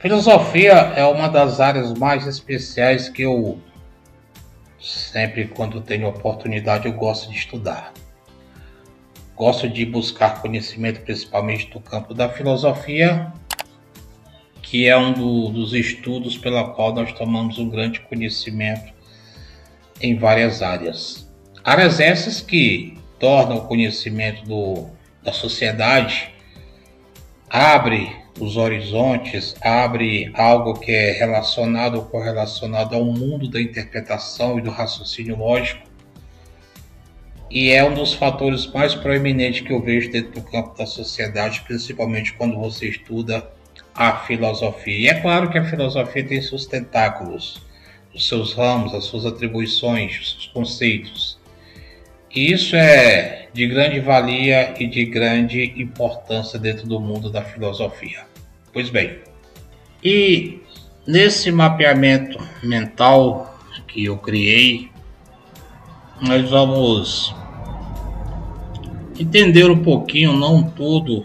Filosofia é uma das áreas mais especiais que eu sempre, quando tenho oportunidade, eu gosto de estudar. Gosto de buscar conhecimento, principalmente do campo da filosofia, que é dos estudos pela qual nós tomamos um grande conhecimento em várias áreas. Áreas essas que tornam o conhecimento da sociedade, abre os horizontes, abre algo que é relacionado ou correlacionado ao mundo da interpretação e do raciocínio lógico, e é um dos fatores mais proeminentes que eu vejo dentro do campo da sociedade, principalmente quando você estuda a filosofia. E é claro que a filosofia tem seus tentáculos, os seus ramos, as suas atribuições, os seus conceitos. E isso é de grande valia e de grande importância dentro do mundo da filosofia. Pois bem, e nesse mapeamento mental que eu criei, nós vamos entender um pouquinho, não tudo,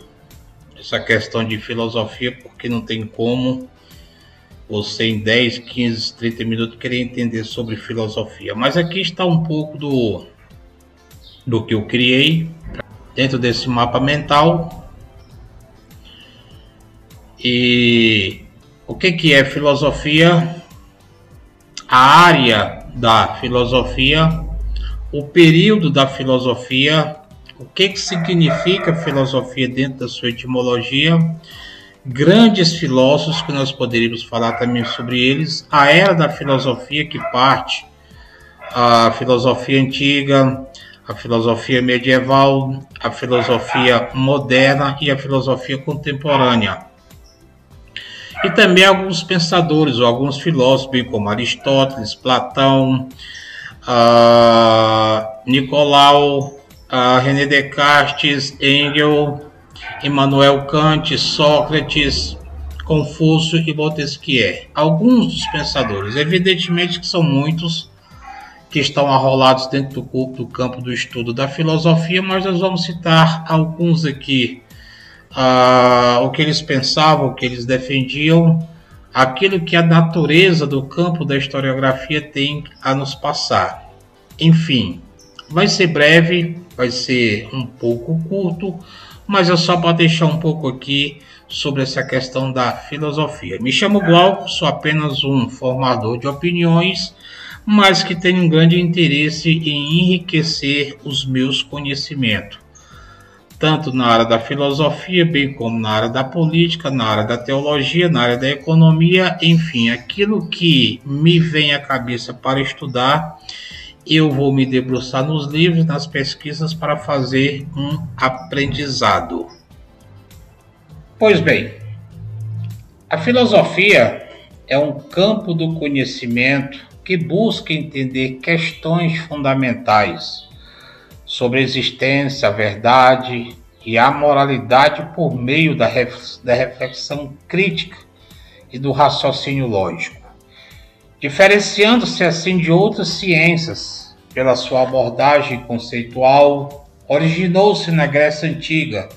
essa questão de filosofia, porque não tem como você em 10, 15, 30 minutos querer entender sobre filosofia. Mas aqui está um pouco do que eu criei dentro desse mapa mental. E o que é filosofia? A área da filosofia, o período da filosofia, o que significa filosofia dentro da sua etimologia, grandes filósofos que nós poderíamos falar também sobre eles, a era da filosofia que parte a filosofia antiga, a filosofia medieval, a filosofia moderna e a filosofia contemporânea. E também alguns pensadores ou alguns filósofos, bem como Aristóteles, Platão, Nicolau, René Descartes, Engels, Immanuel Kant, Sócrates, Confúcio e Montesquieu. Alguns dos pensadores, evidentemente que são muitos que estão arrolados dentro do campo do estudo da filosofia, mas nós vamos citar alguns aqui, o que eles pensavam, o que eles defendiam, aquilo que a natureza do campo da historiografia tem a nos passar. Enfim, vai ser breve, vai ser um pouco curto, mas é só para deixar um pouco aqui sobre essa questão da filosofia. Me chamo Glauco, sou apenas um formador de opiniões, mas que tenho um grande interesse em enriquecer os meus conhecimentos, tanto na área da filosofia, bem como na área da política, na área da teologia, na área da economia, enfim, aquilo que me vem à cabeça para estudar, eu vou me debruçar nos livros, nas pesquisas para fazer um aprendizado. Pois bem, a filosofia é um campo do conhecimento que busca entender questões fundamentais sobre a existência, a verdade e a moralidade por meio da reflexão crítica e do raciocínio lógico, diferenciando-se assim de outras ciências pela sua abordagem conceitual. Originou-se na Grécia Antiga,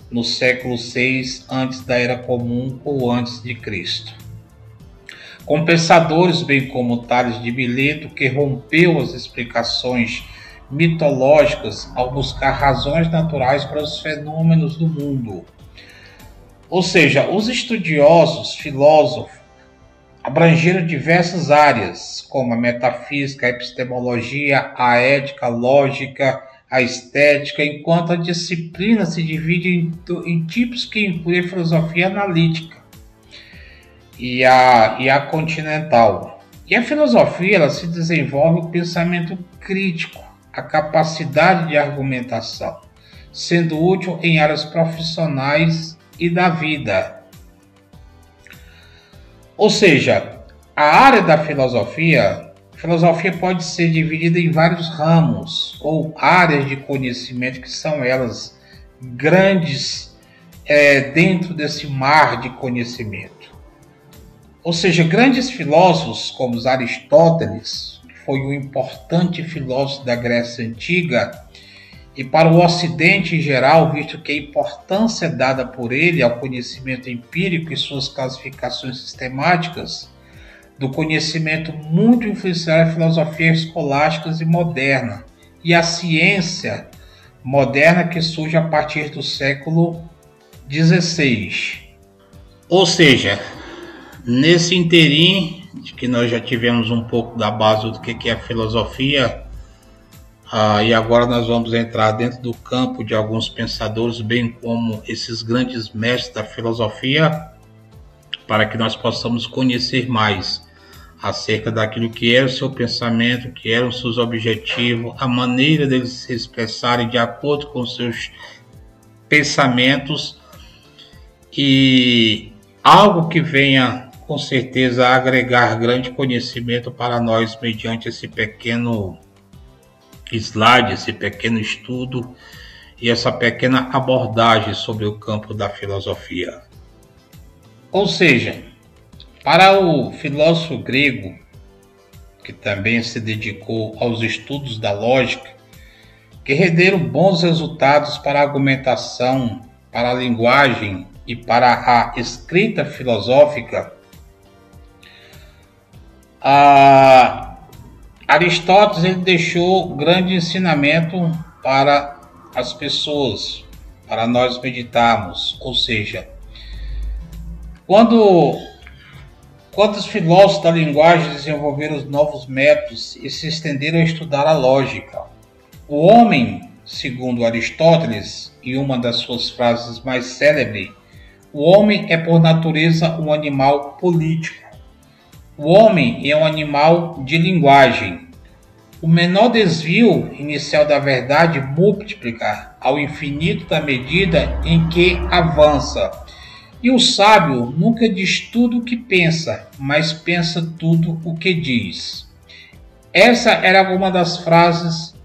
no século VI antes da Era Comum ou antes de Cristo, com pensadores bem como Tales de Mileto, que rompeu as explicações mitológicas ao buscar razões naturais para os fenômenos do mundo. Ou seja, os estudiosos, filósofos, abrangeram diversas áreas, como a metafísica, a epistemologia, a ética, a lógica, a estética, enquanto a disciplina se divide em tipos que incluem a filosofia analítica e a continental. E a filosofia ela se desenvolve o pensamento crítico, a capacidade de argumentação, sendo útil em áreas profissionais e da vida. Ou seja, a área da filosofia pode ser dividida em vários ramos ou áreas de conhecimento que são elas grandes dentro desse mar de conhecimento. Ou seja, grandes filósofos como Aristóteles, que foi um importante filósofo da Grécia Antiga, e para o Ocidente em geral, visto que a importância dada por ele ao conhecimento empírico e suas classificações sistemáticas do conhecimento muito influenciaram a filosofia escolástica e moderna e a ciência moderna que surge a partir do século XVI. Ou seja, nesse interim de que nós já tivemos um pouco da base do que é a filosofia, e agora nós vamos entrar dentro do campo de alguns pensadores, bem como esses grandes mestres da filosofia, para que nós possamos conhecer mais acerca daquilo que era o seu pensamento, que eram os seus objetivos, a maneira deles se expressarem de acordo com os seus pensamentos, e algo que venha com certeza agregar grande conhecimento para nós mediante esse pequeno slide, esse pequeno estudo e essa pequena abordagem sobre o campo da filosofia. Ou seja, para o filósofo grego, que também se dedicou aos estudos da lógica, que renderam bons resultados para a argumentação, para a linguagem e para a escrita filosófica, Aristóteles ele deixou grande ensinamento para as pessoas, para nós meditarmos. Ou seja, quando os filósofos da linguagem desenvolveram os novos métodos e se estenderam a estudar a lógica, o homem, segundo Aristóteles, e uma das suas frases mais célebres, o homem é por natureza um animal político. O homem é um animal de linguagem. O menor desvio inicial da verdade multiplica ao infinito da medida em que avança. E o sábio nunca diz tudo o que pensa, mas pensa tudo o que diz. Essa era uma das frases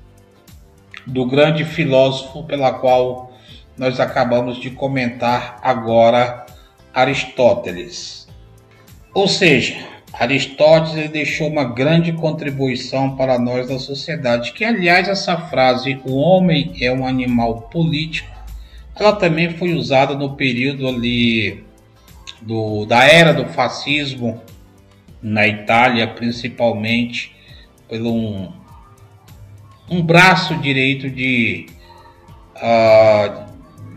do grande filósofo pela qual nós acabamos de comentar agora, Aristóteles. Ou seja, Aristóteles deixou uma grande contribuição para nós da sociedade, que aliás essa frase, o homem é um animal político, ela também foi usada no período ali da era do fascismo, na Itália principalmente, pelo um braço direito de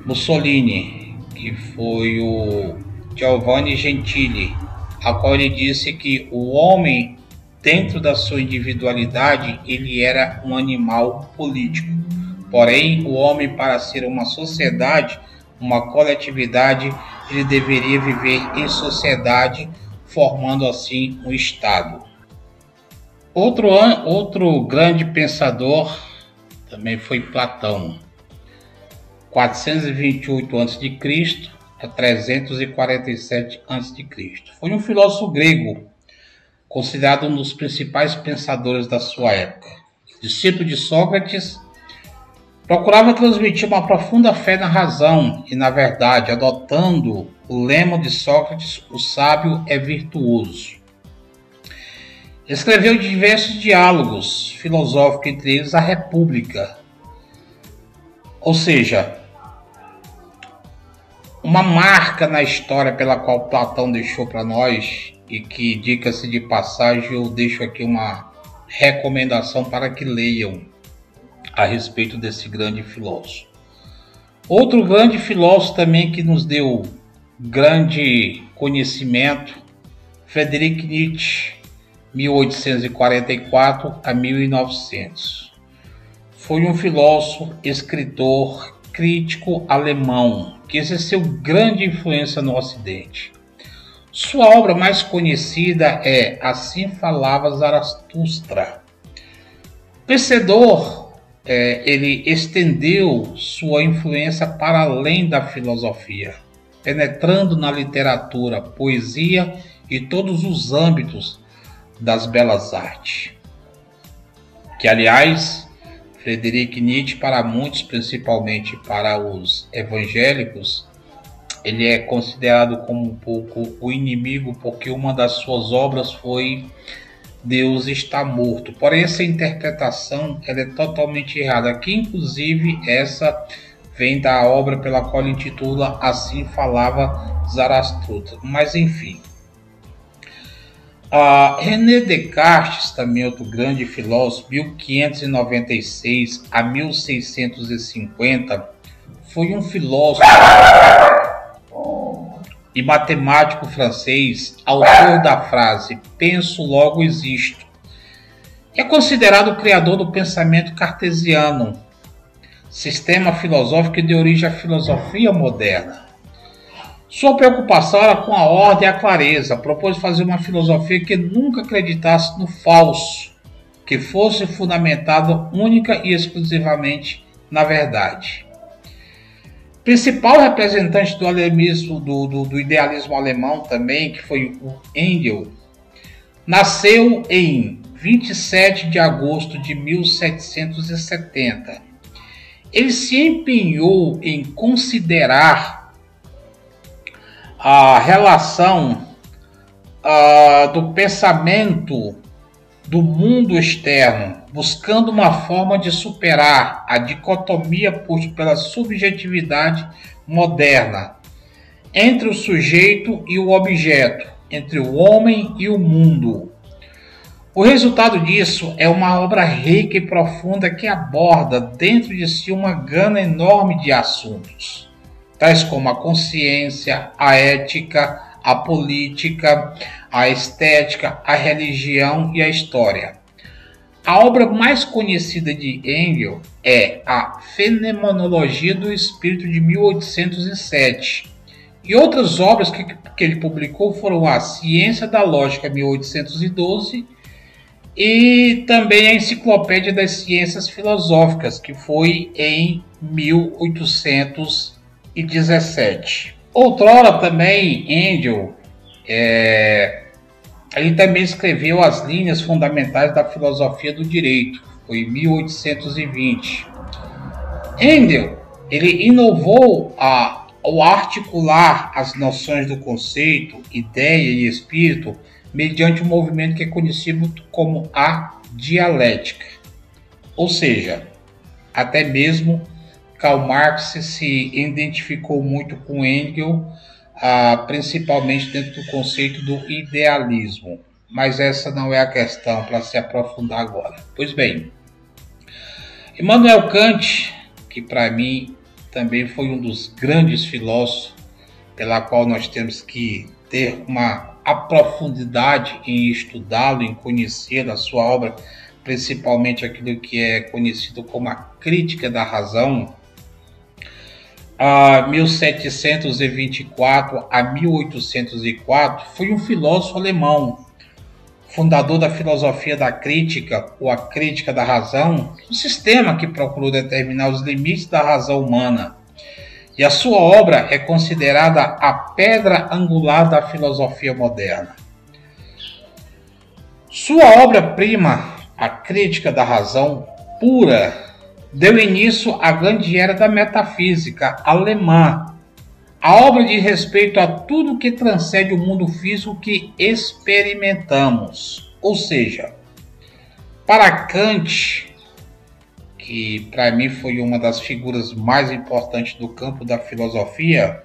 Mussolini, que foi o Giovanni Gentili, a qual ele disse que o homem, dentro da sua individualidade, ele era um animal político. Porém, o homem, para ser uma sociedade, uma coletividade, ele deveria viver em sociedade, formando assim um Estado. Outro grande pensador também foi Platão, 428 a.C. a 347 a.C. Foi um filósofo grego, considerado um dos principais pensadores da sua época. Discípulo de Sócrates, procurava transmitir uma profunda fé na razão e na verdade, adotando o lema de Sócrates: o sábio é virtuoso. Escreveu diversos diálogos filosóficos, entre eles a República. Ou seja, uma marca na história pela qual Platão deixou para nós, e que, diga-se de passagem, eu deixo aqui uma recomendação para que leiam a respeito desse grande filósofo. Outro grande filósofo também que nos deu grande conhecimento, Friedrich Nietzsche, 1844 a 1900. Foi um filósofo, escritor, crítico alemão que exerceu grande influência no Ocidente. Sua obra mais conhecida é Assim Falava Zaratustra. Pensador, ele estendeu sua influência para além da filosofia, penetrando na literatura, poesia e todos os âmbitos das belas artes. Que, aliás, Friedrich Nietzsche, para muitos, principalmente para os evangélicos, ele é considerado como um pouco o inimigo, porque uma das suas obras foi Deus está morto. Porém, essa interpretação ela é totalmente errada. Aqui, inclusive, essa vem da obra pela qual ele intitula Assim Falava Zaratustra. Mas, enfim. René Descartes, também outro grande filósofo, 1596 a 1650, foi um filósofo e matemático francês, autor da frase "penso, logo existo". É considerado o criador do pensamento cartesiano, sistema filosófico que deu origem à filosofia moderna. Sua preocupação era com a ordem e a clareza. Propôs fazer uma filosofia que nunca acreditasse no falso, que fosse fundamentada única e exclusivamente na verdade. Principal representante do idealismo alemão também, que foi o Engels, nasceu em 27 de agosto de 1770. Ele se empenhou em considerar a relação do pensamento do mundo externo, buscando uma forma de superar a dicotomia posta pela subjetividade moderna entre o sujeito e o objeto, entre o homem e o mundo. O resultado disso é uma obra rica e profunda que aborda dentro de si uma gama enorme de assuntos, tais como a consciência, a ética, a política, a estética, a religião e a história. A obra mais conhecida de Engels é a Fenomenologia do Espírito, de 1807. E outras obras que ele publicou foram a Ciência da Lógica, 1812, e também a Enciclopédia das Ciências Filosóficas, que foi em 1817. Outrora também Engels, ele também escreveu as linhas fundamentais da filosofia do direito, foi em 1820. Engels, ele inovou ao articular as noções do conceito, ideia e espírito mediante um movimento que é conhecido como a dialética. Ou seja, até mesmo Karl Marx se identificou muito com Engels, principalmente dentro do conceito do idealismo. Mas essa não é a questão para se aprofundar agora. Pois bem, Immanuel Kant, que para mim também foi um dos grandes filósofos, pela qual nós temos que ter uma profundidade em estudá-lo, em conhecer a sua obra, principalmente aquilo que é conhecido como a Crítica da Razão, 1724 a 1804, foi um filósofo alemão, fundador da filosofia da crítica, ou a Crítica da Razão, um sistema que procurou determinar os limites da razão humana. E a sua obra é considerada a pedra angular da filosofia moderna. Sua obra-prima, a Crítica da Razão Pura, deu início à grande era da metafísica alemã. A obra diz respeito a tudo que transcende o mundo físico que experimentamos. Ou seja, para Kant, que para mim foi uma das figuras mais importantes do campo da filosofia,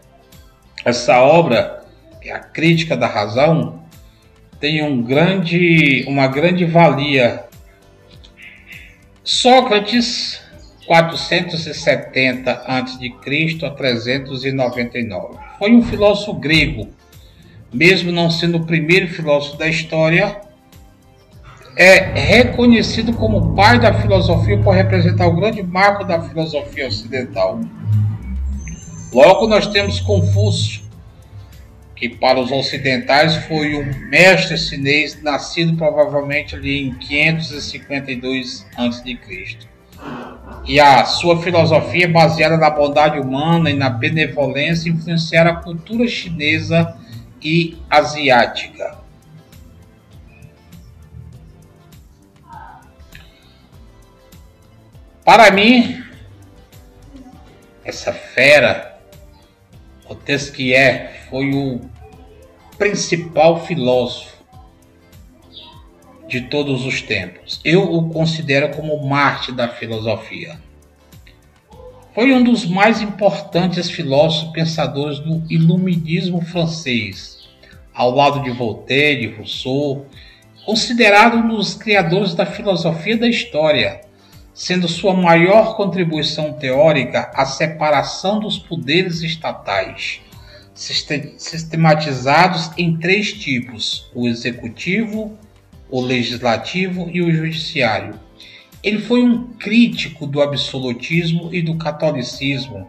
essa obra, a Crítica da Razão, tem uma grande valia. Sócrates, 470 a.C. a 399. Foi um filósofo grego. Mesmo não sendo o primeiro filósofo da história, é reconhecido como o pai da filosofia por representar o grande marco da filosofia ocidental. Logo nós temos Confúcio, que para os ocidentais foi um mestre chinês nascido provavelmente ali em 552 a.C. E a sua filosofia, baseada na bondade humana e na benevolência, influenciaram a cultura chinesa e asiática. Para mim, essa fera, Montesquieu, foi o principal filósofo de todos os tempos. Eu o considero como Marte da filosofia. Foi um dos mais importantes filósofos pensadores do iluminismo francês, ao lado de Voltaire e Rousseau, considerado um dos criadores da filosofia da história, sendo sua maior contribuição teórica a separação dos poderes estatais, sistematizados em 3 tipos: o executivo, o legislativo e o judiciário. Ele foi um crítico do absolutismo e do catolicismo,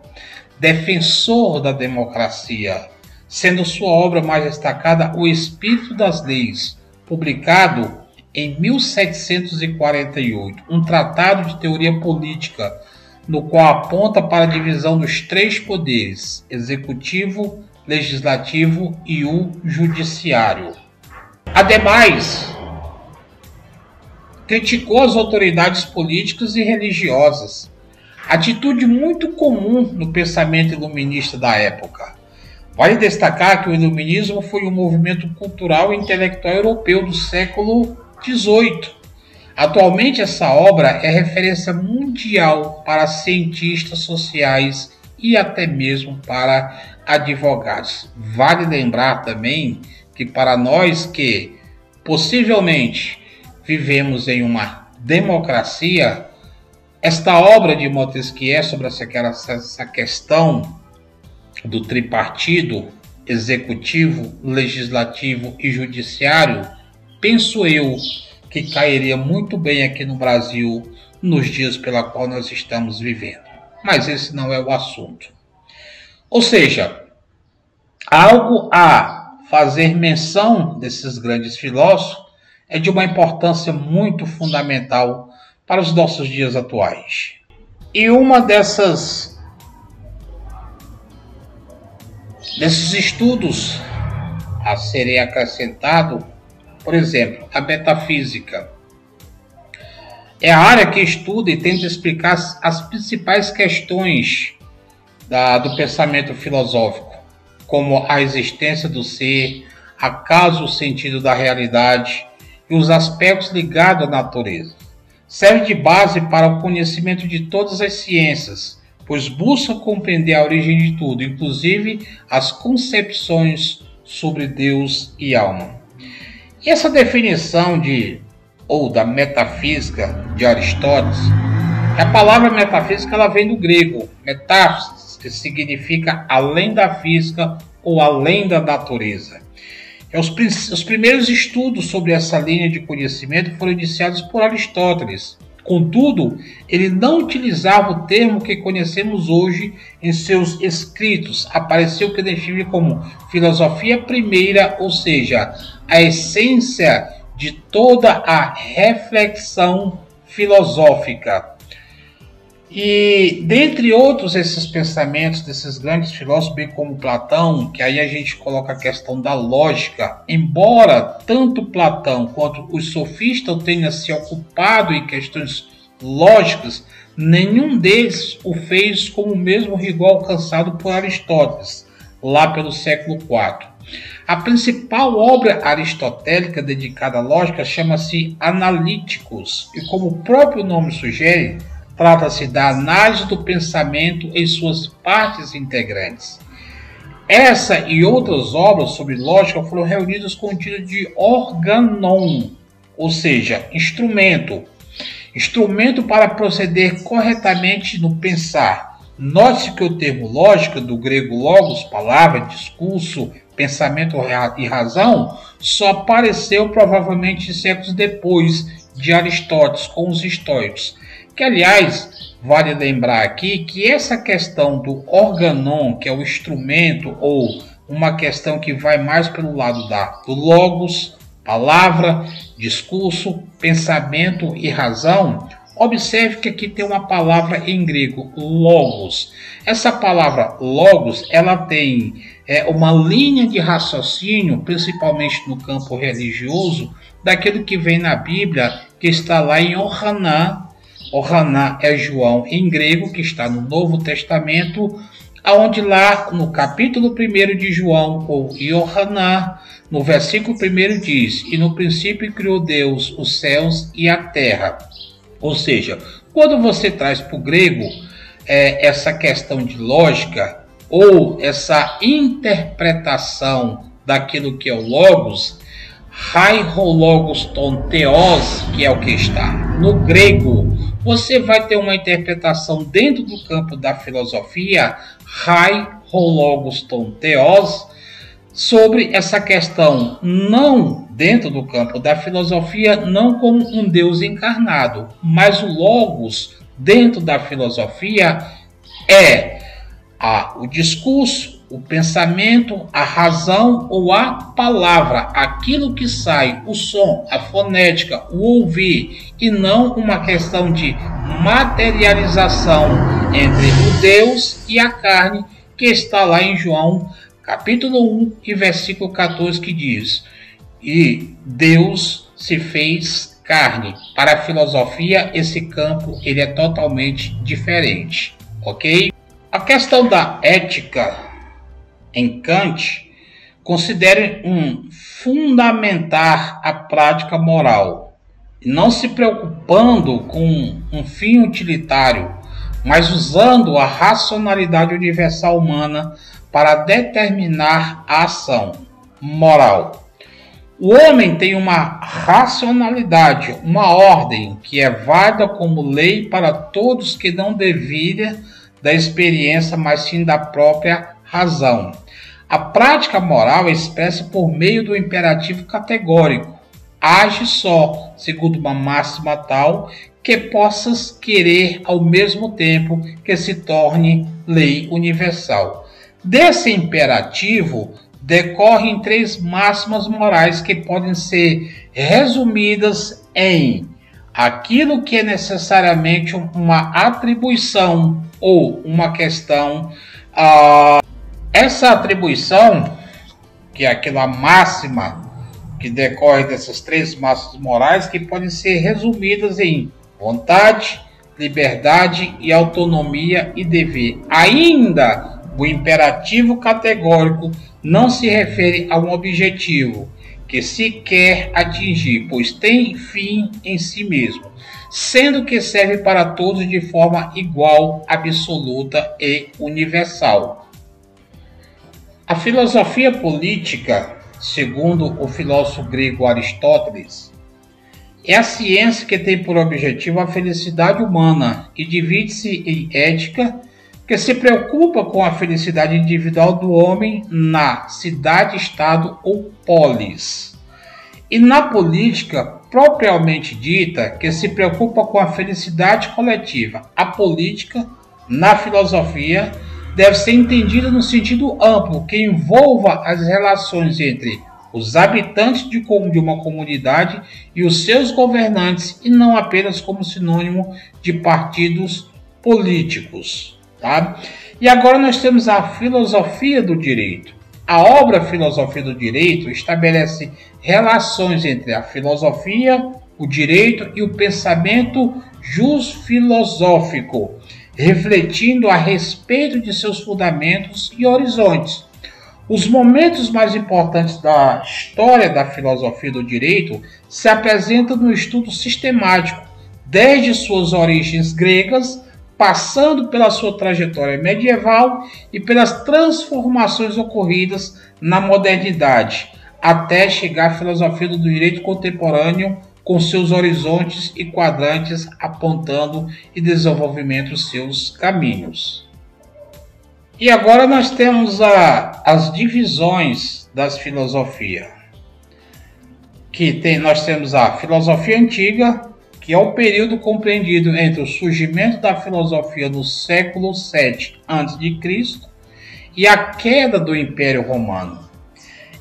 defensor da democracia, sendo sua obra mais destacada O Espírito das Leis, publicado em 1748, um tratado de teoria política, no qual aponta para a divisão dos 3 poderes, executivo, legislativo e o judiciário. Ademais, criticou as autoridades políticas e religiosas, atitude muito comum no pensamento iluminista da época. Vale destacar que o iluminismo foi um movimento cultural e intelectual europeu do século XVIII. Atualmente, essa obra é referência mundial para cientistas sociais e até mesmo para advogados. Vale lembrar também que para nós que possivelmente vivemos em uma democracia, esta obra de Montesquieu sobre essa questão do tripartido, executivo, legislativo e judiciário, penso eu que cairia muito bem aqui no Brasil nos dias pela qual nós estamos vivendo. Mas esse não é o assunto. Ou seja, algo a fazer menção desses grandes filósofos é de uma importância muito fundamental para os nossos dias atuais. E uma desses estudos a serem acrescentado, por exemplo, a metafísica. É a área que estuda e tenta explicar as principais questões do pensamento filosófico, como a existência do ser, a causa e o sentido da realidade e os aspectos ligados à natureza. Serve de base para o conhecimento de todas as ciências, pois busca compreender a origem de tudo, inclusive as concepções sobre Deus e alma. E essa definição da metafísica de Aristóteles, a palavra metafísica ela vem do grego, metáfisis, que significa além da física ou além da natureza. Os primeiros estudos sobre essa linha de conhecimento foram iniciados por Aristóteles. Contudo, ele não utilizava o termo que conhecemos hoje em seus escritos. Apareceu o que define como filosofia primeira, ou seja, a essência de toda a reflexão filosófica. E, dentre outros, esses pensamentos desses grandes filósofos, bem como Platão, que aí a gente coloca a questão da lógica, embora tanto Platão quanto os sofistas tenham se ocupado em questões lógicas, nenhum deles o fez com o mesmo rigor alcançado por Aristóteles, lá pelo século IV. A principal obra aristotélica dedicada à lógica chama-se Analíticos, e como o próprio nome sugere, trata-se da análise do pensamento em suas partes integrantes. Essa e outras obras sobre lógica foram reunidas com o título de organon, ou seja, instrumento para proceder corretamente no pensar. Note-se que o termo lógica, do grego logos, palavra, discurso, pensamento e razão, só apareceu provavelmente séculos depois de Aristóteles com os estoicos. Que, aliás, vale lembrar aqui que essa questão do organon, que é o instrumento, ou uma questão que vai mais pelo lado do logos, palavra, discurso, pensamento e razão, observe que aqui tem uma palavra em grego, logos. Essa palavra logos, ela tem uma linha de raciocínio, principalmente no campo religioso, daquilo que vem na Bíblia, que está lá em Ohaná. Ohaná é João em grego, que está no Novo Testamento, aonde lá no capítulo 1 de João, ou Yohanan, no versículo 1 diz: e no princípio criou Deus os céus e a terra. Ou seja, quando você traz para o grego essa questão de lógica, ou essa interpretação daquilo que é o logos, Logos ton theos, que é o que está no grego, você vai ter uma interpretação dentro do campo da filosofia, Logos ton theos, sobre essa questão, não dentro do campo da filosofia, não como um Deus encarnado, mas o logos dentro da filosofia é o discurso, o pensamento, a razão ou a palavra, aquilo que sai, o som, a fonética, o ouvir, e não uma questão de materialização entre o Deus e a carne, que está lá em João capítulo 1 e versículo 14, que diz: e Deus se fez carne. Para a filosofia, esse campo ele é totalmente diferente, ok? A questão da ética em Kant considera fundamentar a prática moral, não se preocupando com um fim utilitário, mas usando a racionalidade universal humana para determinar a ação moral. O homem tem uma racionalidade, uma ordem que é válida como lei para todos que não devilha da experiência, mas sim da própria razão. A prática moral é expressa por meio do imperativo categórico: age só, segundo uma máxima tal que possas querer ao mesmo tempo que se torne lei universal. Desse imperativo decorrem 3 máximas morais que podem ser resumidas em aquilo que é necessariamente uma atribuição ou uma questão. Essa atribuição, que é aquela máxima que decorre dessas 3 máximas morais, que podem ser resumidas em vontade, liberdade e autonomia e dever. Ainda o imperativo categórico não se refere a um objetivo que se quer atingir, pois tem fim em si mesmo, sendo que serve para todos de forma igual, absoluta e universal. A filosofia política, segundo o filósofo grego Aristóteles, é a ciência que tem por objetivo a felicidade humana e divide-se em ética, que se preocupa com a felicidade individual do homem na cidade, estado ou polis, e na política propriamente dita, que se preocupa com a felicidade coletiva. A política, na filosofia, deve ser entendida no sentido amplo, que envolva as relações entre os habitantes de uma comunidade e os seus governantes, e não apenas como sinônimo de partidos políticos. Tá? E agora nós temos a filosofia do direito. A obra Filosofia do Direito estabelece relações entre a filosofia, o direito e o pensamento jus-filosófico, refletindo a respeito de seus fundamentos e horizontes. Os momentos mais importantes da história da filosofia do direito se apresentam no estudo sistemático, desde suas origens gregas, passando pela sua trajetória medieval e pelas transformações ocorridas na modernidade, até chegar à filosofia do direito contemporâneo, com seus horizontes e quadrantes apontando e desenvolvimento os seus caminhos. E agora nós temos as divisões das filosofias. Nós temos a filosofia antiga, que é o período compreendido entre o surgimento da filosofia no século VII a.C. e a queda do Império Romano.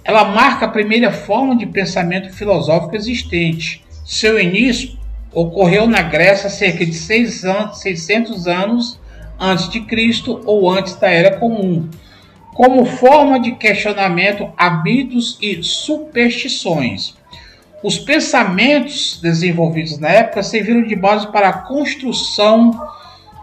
Ela marca a primeira forma de pensamento filosófico existente. Seu início ocorreu na Grécia cerca de 600 anos antes de Cristo ou antes da Era Comum, como forma de questionamento a mitos e superstições. Os pensamentos desenvolvidos na época serviram de base para a construção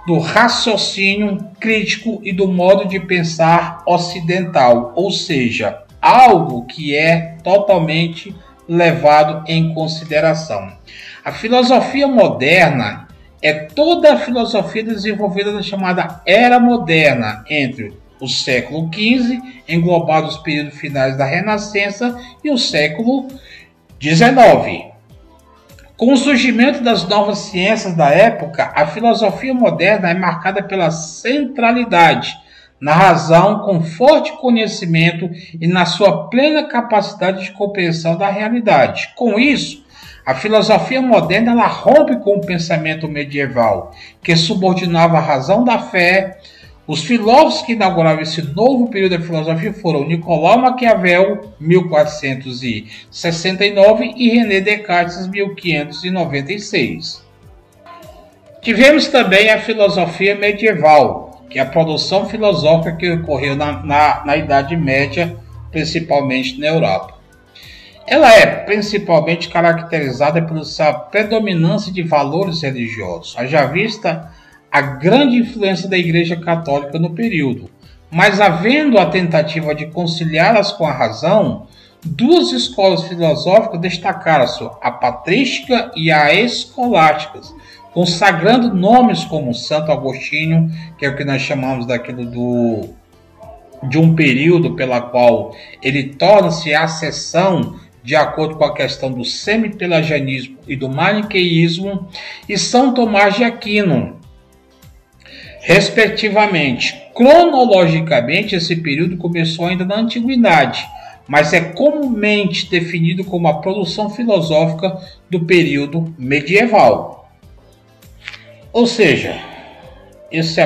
do raciocínio crítico e do modo de pensar ocidental, ou seja, algo que é totalmente levado em consideração. A filosofia moderna é toda a filosofia desenvolvida na chamada Era Moderna, entre o século XV, englobado os períodos finais da Renascença, e o século XIX. Com o surgimento das novas ciências da época, a filosofia moderna é marcada pela centralidade na razão, com forte conhecimento e na sua plena capacidade de compreensão da realidade. Com isso, a filosofia moderna ela rompe com o pensamento medieval, que subordinava a razão da fé. Os filósofos que inauguraram esse novo período da filosofia foram Nicolau Maquiavel, 1469, e René Descartes, 1596. Tivemos também a filosofia medieval, que é a produção filosófica que ocorreu na Idade Média, principalmente na Europa. Ela é principalmente caracterizada pela sua predominância de valores religiosos, haja vista a grande influência da Igreja Católica no período, mas havendo a tentativa de conciliá-las com a razão, duas escolas filosóficas destacaram-se, a patrística e a escolástica, consagrando nomes como Santo Agostinho, que é o que nós chamamos de um período pela qual ele torna-se a seção de acordo com a questão do semi-pelagianismo e do maniqueísmo, e São Tomás de Aquino, respectivamente. Cronologicamente, esse período começou ainda na Antiguidade, mas é comumente definido como a produção filosófica do período medieval. Ou seja, esse é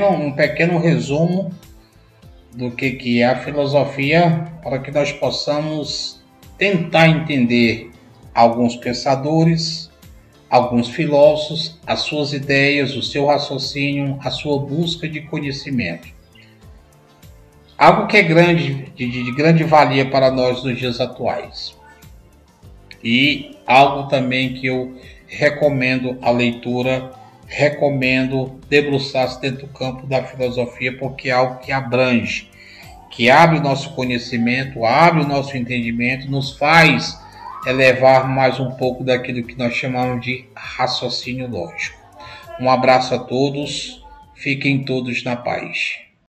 um pequeno resumo do que é a filosofia, para que nós possamos tentar entender alguns pensadores, alguns filósofos, as suas ideias, o seu raciocínio, a sua busca de conhecimento. Algo que é de grande valia para nós nos dias atuais. E algo também que eu recomendo a leitura, recomendo debruçar-se dentro do campo da filosofia, porque é algo que abrange, que abre o nosso conhecimento, abre o nosso entendimento, nos faz elevar mais um pouco daquilo que nós chamamos de raciocínio lógico. Um abraço a todos, fiquem todos na paz.